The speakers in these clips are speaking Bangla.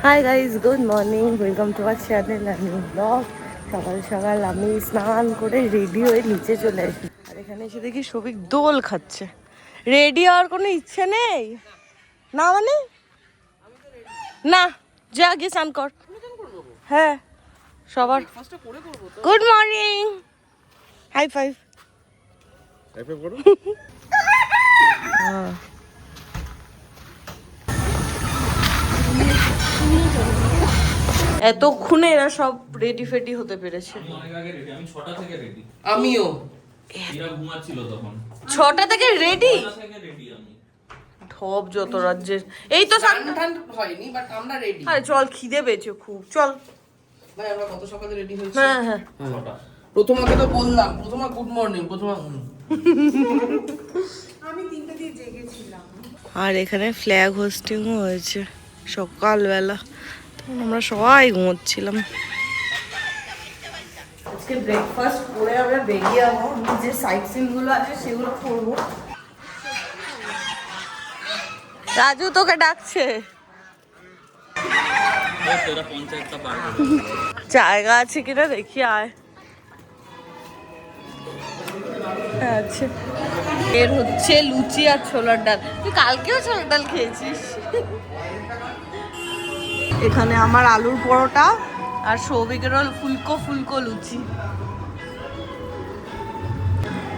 Hi guys, good morning, welcome to our channel আমি ব্লগ। সকাল সকাল আমি স্নান করে রেডি হয়ে নিচে চলে আসি, আর এখানে এসে দেখি সবিক দোল খাচ্ছে। রেডি হওয়ার কোনো ইচ্ছে নেই না? মানে না, যা গিয়ে স্নান কর। হ্যাঁ, সবার গুড মর্নিং, হাই ফাইভ। এতক্ষণে এরা সব রেডি ফেডি হতে পেরেছে। আমিও ছটা থেকে রেডি। ঢপ যত রাজ্যের। এই তো হয়নি, বাট আমরা রেডি। আরে চল, খিদে পেয়েছে খুব, চল। ভাই আমরা কত সকালে রেডি হয়েছি? হ্যাঁ হ্যাঁ, প্রথমাকে তো বললাম, প্রথমা গুড মর্নিং, প্রথমা আমি 3টে দিয়ে জেগেছিলাম। আর এখানে ফ্ল্যাগ হোস্টিং হয়েছে সকালবেলা, তখন আমরা সবাই ঘুমোচ্ছিলাম। আজকে ব্রেকফাস্ট করে আমরা বেরিয়ে যাবো, যে সাইট সিন গুলো আছে সেগুলো করবো। রাজু তোকে ডাকছে। জায়গা আছে কিনা দেখি, আয়। আচ্ছা, এর হচ্ছে লুচি আর ছোলার ডাল। তুই কালকেও ছোলার ডাল খেয়েছিস। এখানে আমার আলুর পরোটা আর সৌভিকের ফুলকো ফুলকো লুচি।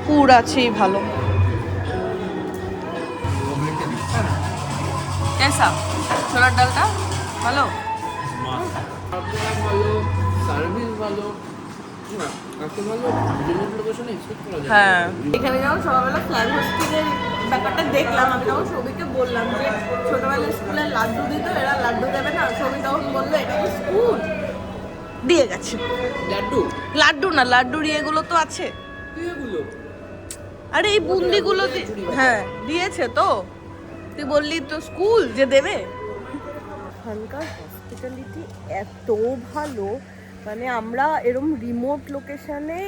পুর আছেই ভালো। কেসা ছোলার ডালটা ভালো, ভালো, সার্ভিস ভালো, হ্যাঁ। এখানে যখন সকালবেলা ফ্ল্যাগ হোস্টিংয়ের ব্যাপারটা দেখলাম, আমি তখন সৌভিককে বললাম যে ছোটবেলায় স্কুলে লাড্ডু দিত, এরা লাড্ডু দেবে না? সৌভিক তখন বললো এটা কি স্কুল? দিয়ে গেছে লাড্ডু। লাড্ডু না, লাড্ডুর ইয়েগুলো তো আছে। আরে এই বুন্দিগুলো হ্যাঁ দিয়েছে তো। তুই বললি তো স্কুল যে দেবে। এখানকার হসপিটালিটি এত ভালো, মানে আমরা এরম রিমোট লোকেশনে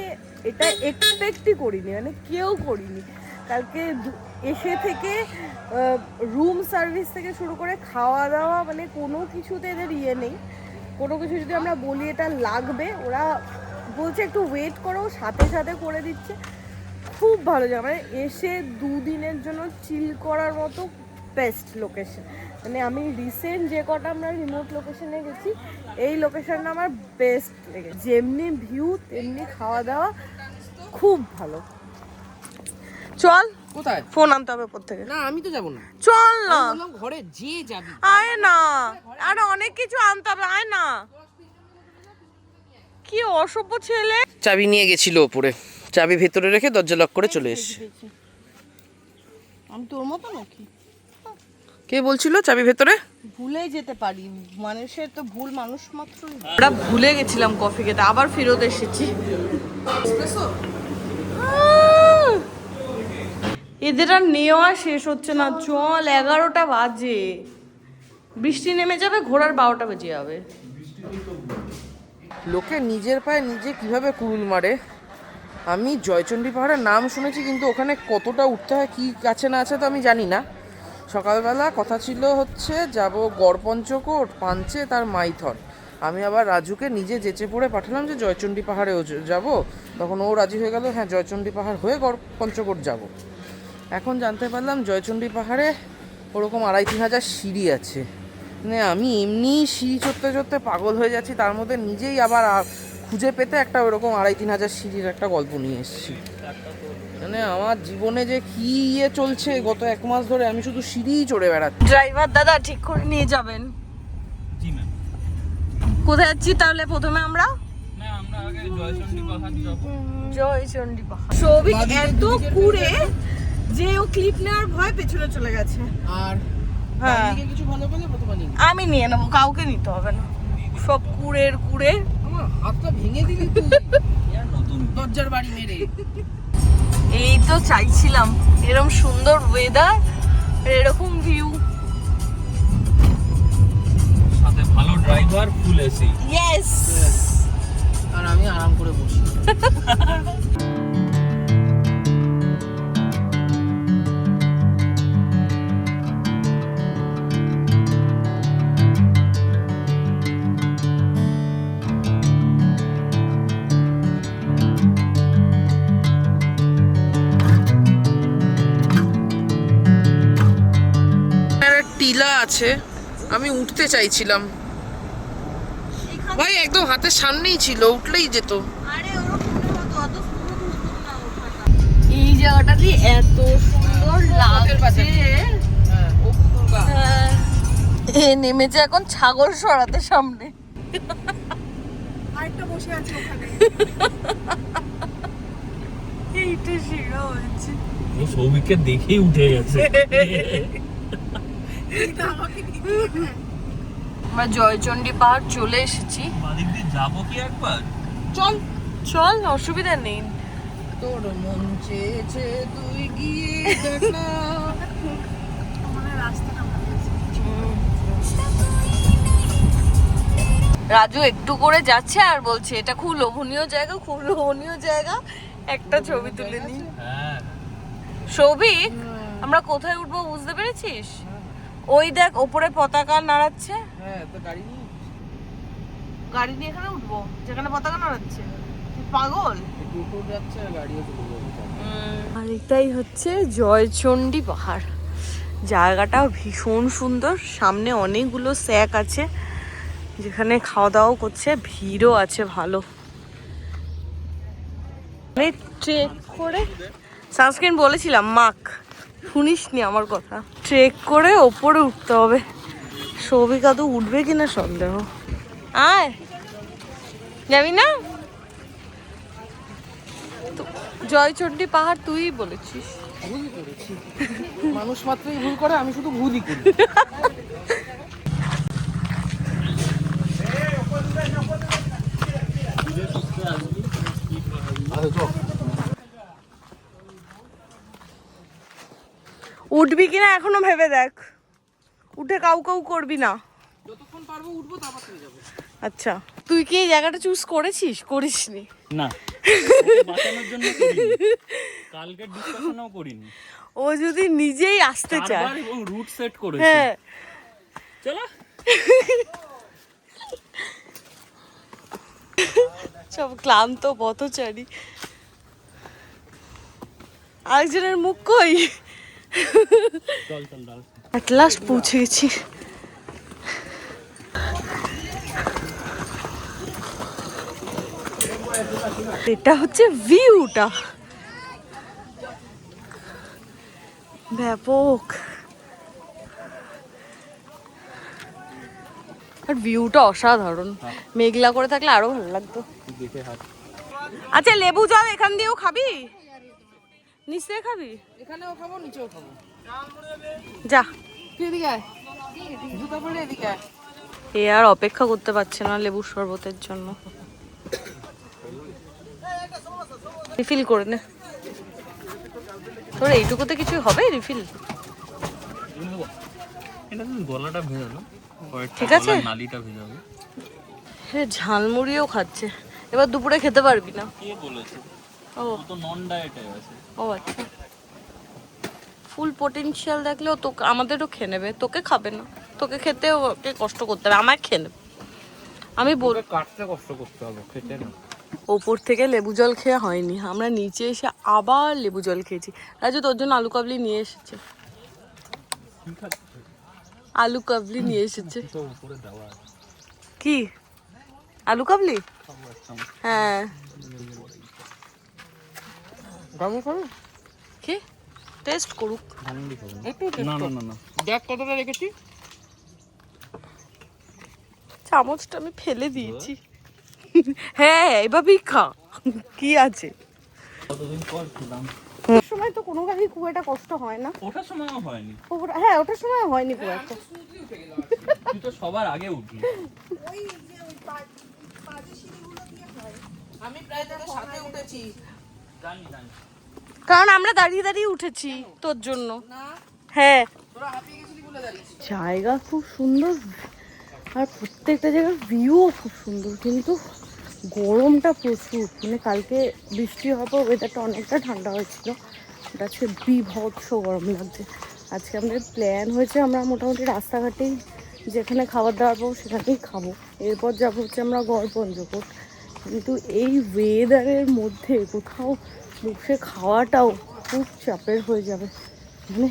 এটা এক্সপেক্টই করিনি, মানে কেউ করিনি। কালকে এসে থেকে রুম সার্ভিস থেকে শুরু করে খাওয়া দাওয়া, মানে কোনো কিছুতে এদের ইয়ে নেই। কোনো কিছু যদি আমরা বলি এটা লাগবে, ওরা বলছে একটু ওয়েট করো, সাথে সাথে করে দিচ্ছে। খুব ভালো জায়গা, মানে এসে 2 দিনের জন্য চিল করার মতো বেস্ট লোকেশন। মানে আমি রিসেন্ট যে কটা আমরা রিমোট লোকেশনে গেছি, এই লোকেশনটা আমার বেস্ট লেগেছে। যেমনি ভিউ তেমনি খাওয়া দাওয়া, খুব ভালো। চল, কোথায় ফোন আনতে হবে উপর থেকে। না, আমি তো যাবো না। চল না, ঘরে যে যাবি। আয় না, আর অনেক কিছু আনতে হবে, আয় না। কি অসভ্য ছেলে। চাবি নিয়ে গেছিল ওপরে, চাবি ভেতরে রেখে দরজা লক করে চলে এসেছে। আমি তোর মতো নাকি? কে বলছিল চাবি ভেতরে? ভুলে যেতে পারি, মানুষের তো ভুল মানুষ মাত্রই। আমরা ভুলে গেছিলাম কফি খেতে, আবার ফেরত এসেছি। এদের আর নেওয়া শেষ হচ্ছে না। চল, 11টা বাজে, বৃষ্টি নেমে যাবে, ঘোড়ার 12টা বেজে যাবে। লোকে নিজের পায়ে নিজে কিভাবে কুড়ুল মারে। আমি জয়চণ্ডী পাহাড়ের নাম শুনেছি, কিন্তু ওখানে কতটা উঠতে হয়, কি আছে না আছে তো আমি জানি না। সকালবেলা কথা ছিল হচ্ছে যাব গড়পঞ্চকোট, পাঞ্চে, তার মাইথন। আমি আবার রাজুকে নিজে যেচে পড়ে পাঠালাম যে জয়চণ্ডী পাহাড়েও যাব। তখন ও রাজি হয়ে গেল, হ্যাঁ জয়চণ্ডী পাহাড় হয়ে গড়পঞ্চকোট যাব। এখন জানতে পারলাম জয়চণ্ডী পাহাড়ে ওরকম 2,5-3 হাজার সিঁড়ি আছে। মানে আমি এমনি সিঁড়ি চড়তে চড়তে পাগল হয়ে যাচ্ছি, তার মধ্যে নিজেই আবার খুঁজে পেতে একটা ওরকম 2,5-3 হাজার সিঁড়ির একটা গল্প নিয়ে এসেছি। মানে আমার জীবনে যে কি ইয়ে চলছে গত 1 মাস ধরে, আমি শুধু সিঁড়িই চড়ে বেড়াচ্ছি। ড্রাইভার দাদা ঠিক করে নিয়ে যাবেন। জি ম্যাম। কোথায় যাচ্ছি তাহলে প্রথমে আমরা? না, আমরা আগে জয়চণ্ডী পাহাড় যাব। জয়চণ্ডী পাহাড়। সৌভিক এত কুড়ে যে ও ক্লিপ নেওয়ার ভয় পেছনে চলে গেছে। আর হ্যাঁ, কিছু ভালো পেলে প্রথমে নিয়ে আমি নিয়ে নেবো, কাউকে নিতে হবে না। সব কুড়ের কুড়ে। আমার হাতটা ভেঙে দিলি তুই নতুন দরজার বাড়ি মেরে। এই তো চাইছিলাম এরকম সুন্দর ওয়েদার, এরকম ভিউ, সাথে ভালো ড্রাইভার, ফুল এসি। ইয়েস। আর আমি আরাম করে বসি। আছে, আমি উঠতে চাইছিলাম। ভাই একদম হাতের সামনেই ছিল, উঠলেই যেত। এই জায়গাটাতে এত সুন্দর লাগছে। এ নেমেছে এখন ছাগল সরাতে সামনে। আরেকটা বসে আছে ওখানে। এইটা সেরা হয়েছে। ও সৌভিককে দেখেই উঠে গেছে। এটা আমাকে নিতে হবে। আমরা জয়চণ্ডী পাহাড় চলে এসেছি। বাদিক দিয়ে যাবো কি একবার? চল চল, অসুবিধা নেই। তোর মন চেয়েছে তুই গিয়ে দেখ না। মানে রাস্তাটা ভালো আছে। রাজু একটু করে যাচ্ছে আর বলছে এটা খুব লোভনীয় জায়গা, খুব লোভনীয় জায়গা, একটা ছবি তুলে নি। হ্যাঁ সৌভিক, আমরা কোথায় উঠবো বুঝতে পেরেছিস? ওই দেখ ওপরে পতাকা নাড়াচ্ছে। হ্যাঁ তো গাড়ি নিয়ে গাড়ি নিয়ে এখানে উঠবো যেখানে পতাকা নাড়াচ্ছে? তুই পাগল? টোটো যাচ্ছে আর গাড়িও চলে যাবে। আর এটাই হচ্ছে জয়চণ্ডী পাহাড়। জায়গাটাও ভীষণ সুন্দর, সামনে অনেকগুলো স্যাক আছে যেখানে খাওয়া দাওয়া করছে, ভিড়ও আছে ভালো। আমি ট্রেক করে সানস্ক্রিন বলেছিলাম মাখ, শুনিসনি আমার কথা। ট্রেক করে ওপরে উঠতে হবে। সৌভিক আদৌ উঠবে কিনা সন্দেহ। আয়, যাবি না? জয়চণ্ডী পাহাড় তুই বলেছিস। ভুল করেছি, মানুষ মাত্রই ভুল করে, আমি শুধু ভুলই করি। উঠবি কিনা এখনো ভেবে দেখ, উঠে কাউ কাউ করবি না। যতক্ষণ পারবো উঠবো, তারপর চলে যাবো। আচ্ছা, তুই কি এই জায়গাটা চুজ করেছিস? করিসনি? না, বাঁচানোর জন্য করিনি, কালকে ডিসকাশনও করিনি। ও যদি নিজেই আসতে চায়। চারবার এবং রুট সেট করেছে। হ্যাঁ, চলো সব ক্লান্ত পথচারী। আরেকজনের মুখ কই? চল চল দাঁড়া। এট লাস্ট পৌঁছে গেছি। এটা হচ্ছে ভিউটা, ব্যাপক। আর ভিউটা অসাধারণ, মেঘলা করে থাকলে আরো ভালো লাগতো। দেখে হাত। আচ্ছা, লেবু জল এখান দিয়েও খাবি? নিশ্চয়ই খাবি। এখানেও খাবো, নিচেও খাবো। যা, তুই এদিকে আয়, জুতা পরে এদিকে আয়। এ আর অপেক্ষা করতে পারছে না লেবুর শরবতের জন্য। রিফিল করে নে। তোর এইটুকুতে কিছু হবে রিফিল? এটা তো গলাটা ভেজালো, ঠিক আছে। নালিটা ভেজাবে। হ্যাঁ, ঝালমুড়িও খাচ্ছে। এবার দুপুরে খেতে পারবি না। কে বলেছে? ও ও তো নন ডায়েটে আছে। ও আচ্ছা, ফুল পটেনশিয়াল দেখলেও তোকে আমাদেরও খেয়ে নেবে, তোকে খাবে না। তোকে খেতে ওকে কষ্ট করতে হবে, আমায় খেয়ে নেবে। আমি বল, কাটতে কষ্ট করতে হবে, খেতে না। ওপর থেকে লেবু জল খেয়ে হয়নি, আমরা নিচে এসে আবার লেবু জল খেয়েছি। রাজু তোর জন্য আলু কাবলি নিয়ে এসেছে। আলু কাবলি নিয়ে এসেছে। উপরে দেওয়া আছে। কি আলু কাবলি? হ্যাঁ, গামু খাবো? কি টেস্ট করুক। একটু না না না না, দেখ কতটা রেখেছি। চামচটা আমি ফেলে দিয়েছি। হ্যাঁ, এভাবেই খা, কি আছে। কতদিন পর খেলাম। সময় তো কোনো গাড়ি খুব একটা কষ্ট হয় না। ওঠার সময়ও হয়নি, হ্যাঁ, ওটার সময় হয়নি খুব একটা। তুই তো সবার আগে উঠলি। ওই যে ওই পাজে সিঁড়িগুলো দিয়ে হয়। আমি প্রায় তোদের সাথে উঠেছি। জানি জানি। কারণ আমরা দাঁড়িয়ে দাঁড়িয়ে উঠেছি তোর জন্য। না, হ্যাঁ, তোরা হাঁপিয়ে গেছিলি বলে দাঁড়িয়েছি। জায়গা খুব সুন্দর আর প্রত্যেকটা জায়গার ভিউও খুব সুন্দর, কিন্তু গরমটা প্রচুর। মানে কালকে বৃষ্টি হওয়ার পর ওয়েদারটা অনেকটা ঠান্ডা হয়েছিল, ওটা হচ্ছে বিভৎস গরম লাগছে। আজকে আমাদের প্ল্যান হয়েছে আমরা মোটামুটি রাস্তাঘাটেই যেখানে খাবার দাবার পাবো সেখানেই খাবো। এরপর যাবো হচ্ছে আমরা গড়পঞ্চকোট। কিন্তু এই ওয়েদারের মধ্যে কোথাও বসে খাওয়াটাও খুব চাপের হয়ে যাবে। মানে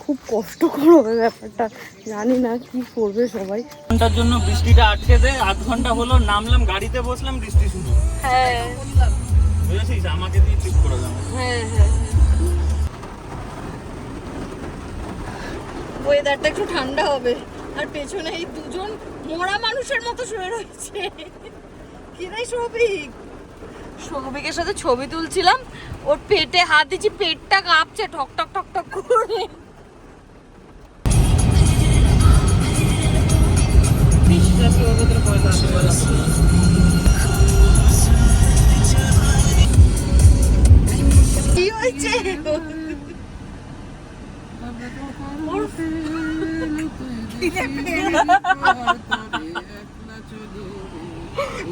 খুব কষ্টকর হবে ব্যাপারটা, জানি না কি করবে সবাই। ঘন্টার জন্য বৃষ্টিটা আটকে দে, আধ ঘন্টা হলো নামলাম, গাড়িতে বসলাম, বৃষ্টি শুরু। হ্যাঁ বুঝেছিস, আমাকে দিয়ে ঠিক করে দাও। হ্যাঁ হ্যাঁ, ওয়েদারটা একটু ঠান্ডা হবে। আর পেছনে এই দুজন মরা মানুষের মতো শুয়ে রয়েছে। কি রে সৌভিক? সৌভিকের সাথে ছবি তুলছিলাম, ওর পেটে হাত দিচ্ছি, পেটটা কাঁপছে ঠক ঠক ঠক ঠক করে। কি হয়েছে?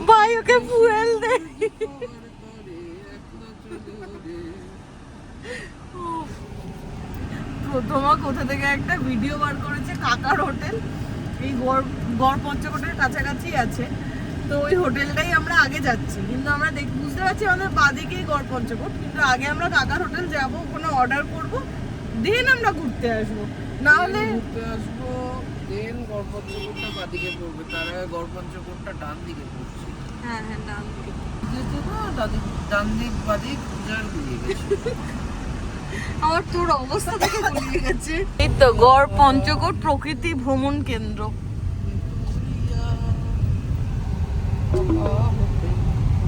ভাই ওকে ফুয়েল দে। প্রথমা কোথা থেকে একটা ভিডিও বার করেছে, কাকার হোটেল, এই গড় পঞ্চকোটের কাছাকাছি আছে। তো ওই হোটেলটাই আমরা আগে যাচ্ছি, কিন্তু আমরা বুঝতে পারছি আমাদের বাদিকেই গড় পঞ্চকোট, কিন্তু আগে আমরা কাকার হোটেল যাবো, ওখানে অর্ডার করব, দেন আমরা ঘুরতে আসবো। না হলে ঘুরতে আসবো, দেন গড়পঞ্চকোটটা বাদিকে পড়বে, তার আগে গড়পঞ্চকোটটা ডান দিকে পড়ছে। হ্যাঁ হ্যাঁ, ডান দিকে। ডান দিক বাদিক পূজার গুলিয়ে গেছে। আমার তোর অবস্থা দেখে গুলিয়ে গেছে। এই তো গড় পঞ্চকোট প্রকৃতি ভ্রমণ কেন্দ্র।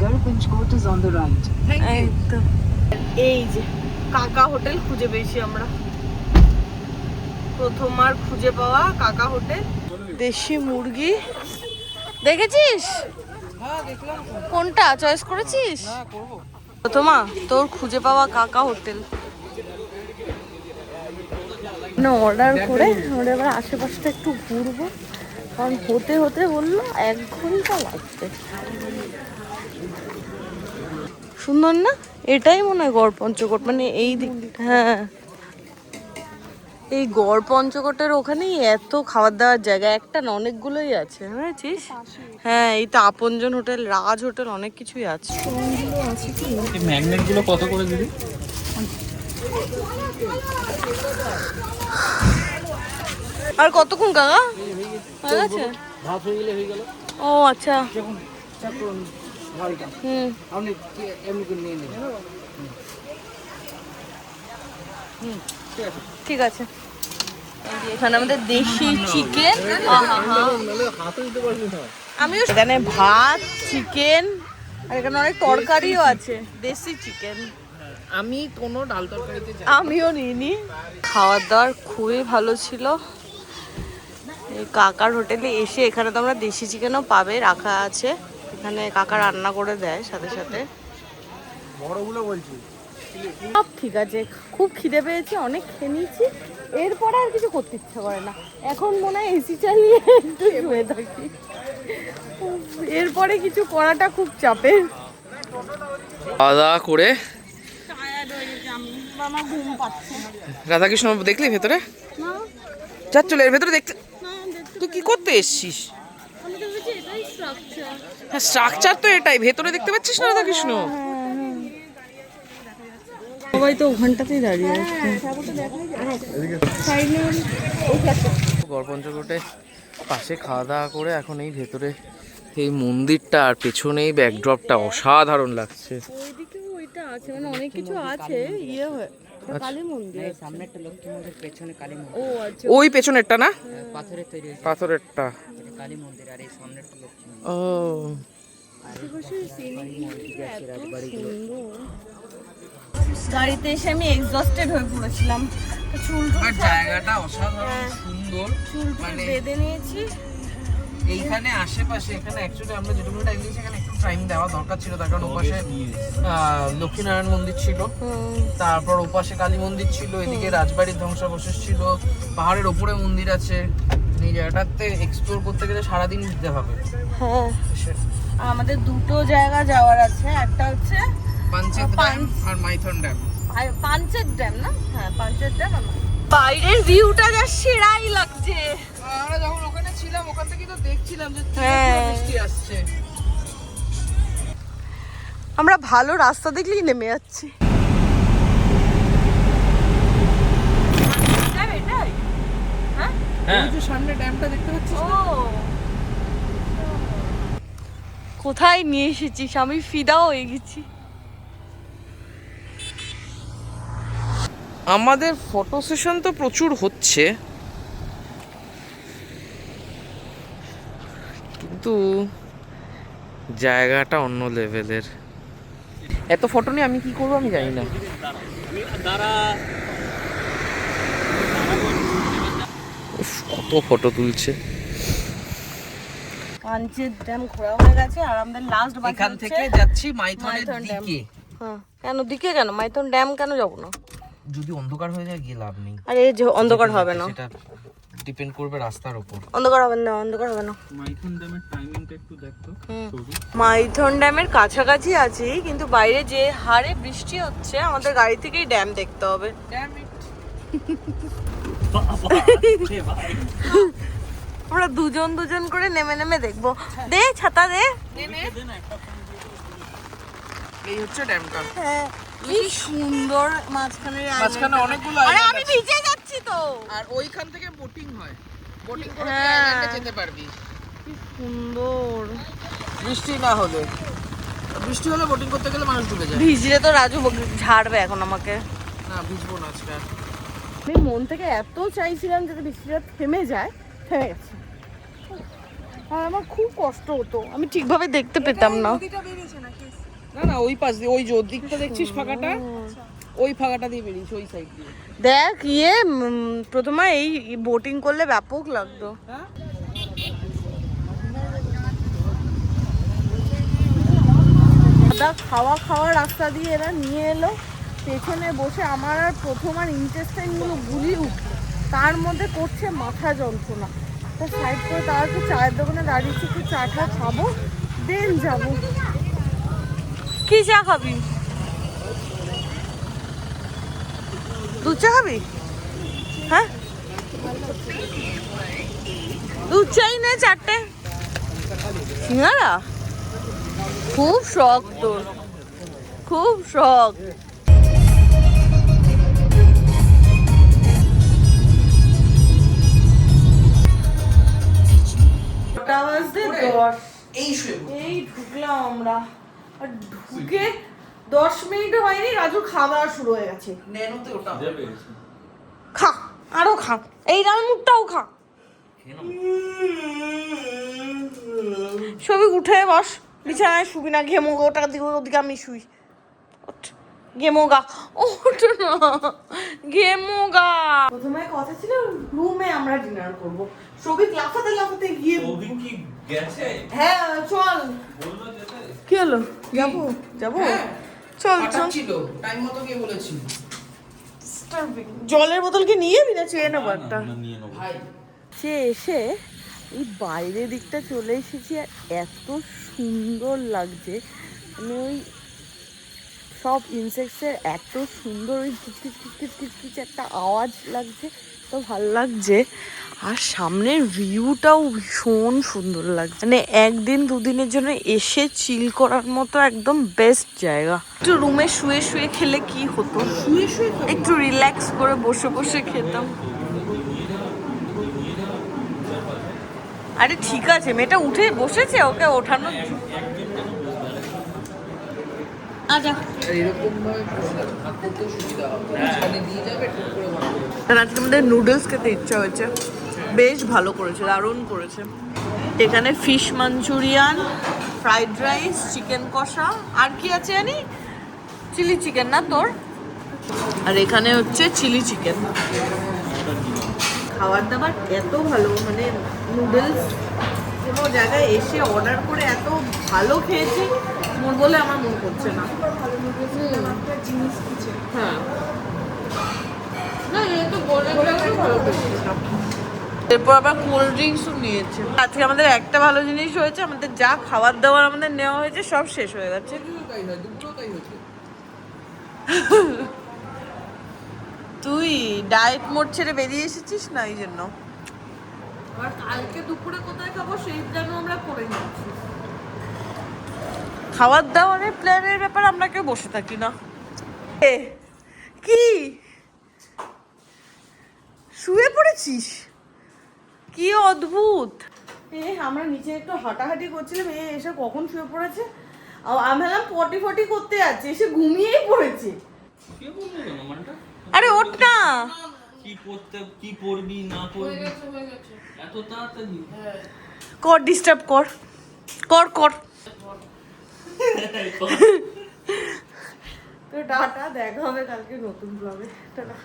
Garpanchkot is on the right. এই তো, এই যে কাকা হোটেল খুঁজে পেয়েছি আমরা, প্রথমবার খুঁজে পাওয়া কাকা হোটেল। দেশি মুরগি দেখেছিস? হ্যাঁ দেখলাম। কোনটা চয়েস করেছিস? হ্যাঁ করবো। প্রথমা তোর খুঁজে পাওয়া কাকা হোটেল না, অর্ডার করে আমরা এবার আশেপাশটা একটু ঘুরবো, কারণ হতে হতে বললো 1 ঘন্টা লাগবে। সুন্দর না? এটাই মনে হয় গড় পঞ্চকোট, মানে এই দিক। হ্যাঁ, এই গড় পঞ্চকোটের ওখানেই এত খাবার দাওয়ার জায়গা, একটা না অনেকগুলোই আছে, বুঝেছিস? হ্যাঁ, এই তো আপনজন হোটেল, রাজ হোটেল, অনেক কিছুই আছে। এই ম্যাগনেট গুলো কত করে দিবি? আর কতক্ষণ কাকা হয়ে গেছে? ভাত হয়ে গেলে হয়ে গেল। ও আচ্ছা, যখন চেক করুন ভালটা, আপনি এমনি করে নিয়ে নেবেন। ঠিক আছে। এখানে আমাদের দেশি চিকেন, আমিও এখানে ভাত, চিকেন, আর এখানে অনেক তরকারিও আছে, দেশি চিকেন। আমি কোনো ডাল তরকারিতে যাই। আমিও নিইনি। খাওয়ার দাওয়ার খুবই ভালো ছিল এই কাকার হোটেলে এসে। এখানে তো আমরা দেশি চিকেনও পাবে, রাখা আছে এখানে, কাকা রান্না করে দেয় সাথে সাথে। বড়গুলো বলছি। সব ঠিক আছে, খুব খিদে পেয়েছে, অনেক খেয়ে নিয়েছি, এরপরে আর কিছু করতে ইচ্ছা করে না। এখন মনে হয় এসি চালিয়ে একটু শুয়ে থাকি, এরপরে কিছু করাটা খুব চাপের। খাওয়া দাওয়া করে টায়ার্ড হয়ে গেছে আমি, আমার ঘুম পাচ্ছে না। রাধাকৃষ্ণ দেখলি ভেতরে? না যা চলে এর ভেতরে দেখতে। না, দেখতে তুই কি করতে এসছিস? আমি তো ভেবেছি এটাই স্ট্রাকচার। হ্যাঁ স্ট্রাকচার তো এটাই, ভেতরে দেখতে পাচ্ছিস না রাধাকৃষ্ণ? সবাই তো ওখানটাতেই দাঁড়িয়ে আছে। গড়পঞ্চকোটে পাশে খাওয়া দাওয়া করে এখন এই ভেতরে এই মন্দিরটা আর পেছনে এই ব্যাকড্রপটা অসাধারণ লাগছে। ওইদিকে ওইটা আছে, মানে অনেক কিছু আছে, ইয়ে হয় কালী মন্দির, সামনেরটা লক্ষ্মী মন্দির, পেছনে কালী মন্দির। ও আচ্ছা, ওই পেছনেরটা না, পাথরের তৈরি হয়েছে, পাথরেরটা। এটা কালী মন্দির, আর এই সামনেরটা লক্ষ্মী মন্দির। ও গাড়িতে এসে আমি এক্সস্টেড হয়ে পড়েছিলাম, চুল আর জায়গাটা অসাধারণ সুন্দর, মানে বেঁধে নিয়েছি। এইখানে আশেপাশে, এখানে অ্যাকচুয়ালি আমরা যেটুকু টাইম দিয়েছি এখানে একটু টাইম দেওয়া দরকার ছিল, তার কারণ ওপাশে লক্ষ্মীনারায়ণ মন্দির ছিল, তারপর ওপাশে কালী মন্দির ছিল, এদিকে রাজবাড়ির ধ্বংসাবশেষ ছিল, পাহাড়ের ওপরে মন্দির আছে। এই জায়গাটাতে এক্সপ্লোর করতে গেলে সারাদিন দিতে হবে। হ্যাঁ, আর আমাদের দুটো জায়গা যাওয়ার আছে, একটা হচ্ছে পাঞ্চেত ড্যাম আর মাইথন ড্যাম। পাঞ্চেত ড্যাম না? হ্যাঁ পাঞ্চেত ড্যাম। বাইরের ভিউটা যা সেরাই লাগছে। আমরা যখন ওখানে ছিলাম ওখান থেকে তো দেখছিলাম যে হ্যাঁ, বৃষ্টি আসছে। আমরা ভালো রাস্তা দেখলেই নেমে যাচ্ছি। এটাই হ্যাঁ। ওই যে সামনে ড্যামটা দেখতে পাচ্ছিস ও কোথায় নিয়ে এসেছিস, আমি ফিদাও হয়ে গেছি। আমাদের ফটো সেশন তো প্রচুর হচ্ছে, কিন্তু জায়গাটা অন্য লেভেলের। এত ফটো নিয়ে আমি কি করবো আমি জানি না। উফ, কত ফটো তুলছে। পাঞ্চেত ড্যাম ঘোরা হয়ে গেছে আর আমাদের লাস্ট বাকি এখান হচ্ছে থেকে যাচ্ছি মাইথনের মাইথন ড্যাম। দিকে। হ্যাঁ কেন দিকে, কেন মাইথন ড্যাম কেন যাবো না? যদি অন্ধকার হয়ে যায় গিয়ে লাভ নেই। আরে এই যে অন্ধকার হবে না, সেটা ডিপেন্ড করবে রাস্তার উপর। অন্ধকার হবে না, অন্ধকার হবে না। মাইথন ড্যামের টাইমিংটা একটু দেখতো ছবি। মাইথন ড্যামের কাছাকাছি আছি, কিন্তু বাইরে যে হারে বৃষ্টি হচ্ছে আমাদের গাড়ি থেকেই ড্যাম দেখতে হবে। আমরা দুজন দুজন করে নেমে নেমে দেখবো। দে ছাতা দে। এই হচ্ছে ড্যামটা। হ্যাঁ কি সুন্দর মাঝখানে মাঝখানে অনেকগুলো আরে আইল্যান্ড আমি আছে। ভিজে যাচ্ছি তো। আর ওইখান থেকে বোটিং হয়, বোটিং করে হ্যাঁ। আইল্যান্ডে যেতে পারবি কি সুন্দর। বৃষ্টি না হলে। বৃষ্টি হলে বোটিং করতে গেলে মানুষ ডুবে যায়। ভিজলে তো রাজু ঝাড়বে এখন আমাকে। না ভিজবো না আজকে আর। আমি মন থেকে এত চাইছিলাম যাতে বৃষ্টিটা থেমে যায়, থেমে গেছে। আর আমার খুব কষ্ট হতো, আমি ঠিকভাবে দেখতে পেতাম না। নদীটা বেরিয়েছে নাকি? না না ওই পাশ দিয়ে, ওই যে দিকটা দেখছিস ফাঁকাটা, ওই ফাঁকাটা দিয়ে বেরিয়েছে ওই সাইড দিয়ে। দেখ ইয়ে প্রথমে এই বোটিং করলে ব্যাপক লাগতো। হ্যাঁ দাদা খাওয়া খাওয়া রাস্তা দিয়ে এরা নিয়ে এলো, পেছনে বসে আমার আর প্রথম আর ইন্টেস্টাইনগুলো গুলি উঠলো, তার মধ্যে করছে মাথা যন্ত্রণা। তা সাইড করে তার একটু চায়ের দোকানে দাঁড়িয়েছি, একটু চাটা খাবো দেন যাবো। কি চা খাবি? দুধ চা খাবি? হ্যাঁ দুধ চাই না চারটে। সিঙ্গারা খুব শখ তোর, খুব শখ। এই ঢুকলাম আমরা, আর ঢুকে 10 মিনিটও হয়নি রাজু খাওয়া দাওয়া শুরু হয়ে গেছে। নেনোতে ওটা খা আরো খা, এই ডাল মুখটাও খা। সবই উঠে বস, বিছানায় শুবি না, ঘেমো গা, ওটা দিকে ওদিকে আমি শুই। ওঠ, ঘেমো গা, ওঠ না, ঘেমো গা। প্রথমে কথা ছিল রুমে আমরা ডিনার করব, সবিক লাফাতে লাফাতে গিয়ে কি গেছে? হ্যাঁ চল। বললো যেতে। কি হলো? যাবো যাবো, চল চল। ছিল টাইম মতো গিয়ে বলেছি। জলের বোতল কি নিয়ে যাবি না চেয়ে নেবো একটা? নিয়ে নেবো। ভাই সে এসে এই বাইরের দিকটা চলে এসেছি আর এত সুন্দর লাগছে, মানে ওই সব ইনসেক্টসের এত সুন্দর ওই কিচকিচ কিচকিচ কিচকিচ একটা আওয়াজ লাগছে, তো ভাল লাগছে। আর সামনের ভিউটাও ভীষণ সুন্দর লাগছে, মানে একদিন দুদিনের জন্য এসে চিল করার মতো একদম বেস্ট জায়গা। একটু রুমে শুয়ে শুয়ে খেলে কি হতো, শুয়ে শুয়ে একটু রিল্যাক্স করে বসে বসে খেতাম। আরে ঠিক আছে, মেয়েটা উঠে বসেছে, ওকে ওঠানো। আচ্ছা এরকম ভাবে ভাত করতে সুবিধা হবে, মাঝখানে দিয়ে যাবে টুক করে বানাবে। আজকে আমাদের নুডলস খেতে ইচ্ছা হয়েছে, বেশ ভালো করেছে, দারুণ করেছে। এখানে fish Manchurian, fried rice, chicken কষা, আর কি আছে জানি, চিলি চিকেন না তোর, আর এখানে হচ্ছে চিলি চিকেন। খাবার দাবার এত ভালো, মানে নুডলস কোনো জায়গায় এসে অর্ডার করে এত ভালো খেয়েছি মন বলে আমার মন করছে না। জিনিস কিছু হ্যাঁ না, এ তো বলে ভালো খেয়েছিলাম। এরপর আবার কোল্ড ড্রিঙ্কসও নিয়েছে। আজকে আমাদের একটা ভালো জিনিস হয়েছে, আমাদের যা খাবার দাবার আমাদের নেওয়া হয়েছে সব শেষ হয়ে গেছে। তাই হয়, দুপুরেও তাই হয়েছে। তুই ডায়েট মোড ছেড়ে বেরিয়ে এসেছিস না, এই জন্য। আবার কালকে দুপুরে কোথায় খাবো সেই প্ল্যানও আমরা করে নিচ্ছি। খাবার দাবারের প্ল্যানের ব্যাপারে আমরা কেউ বসে থাকি না। কি শুয়ে পড়েছিস? কি অদ্ভুত। আমরা নিচে একটু হাঁটাহাঁটি করছিলাম, এসে কখন শুয়ে পড়েছে। আমি ভাবলাম পটি ফটি করতে যাচ্ছে, এসে ঘুমিয়েই পড়েছে। আরে ওঠ না। কি করতে কি পড়বি না পড়বি এত তাড়াতাড়ি কর, ডিস্টার্ব কর কর কর। তো টাটা, দেখা হবে কালকে নতুন ব্লগে। টাটা।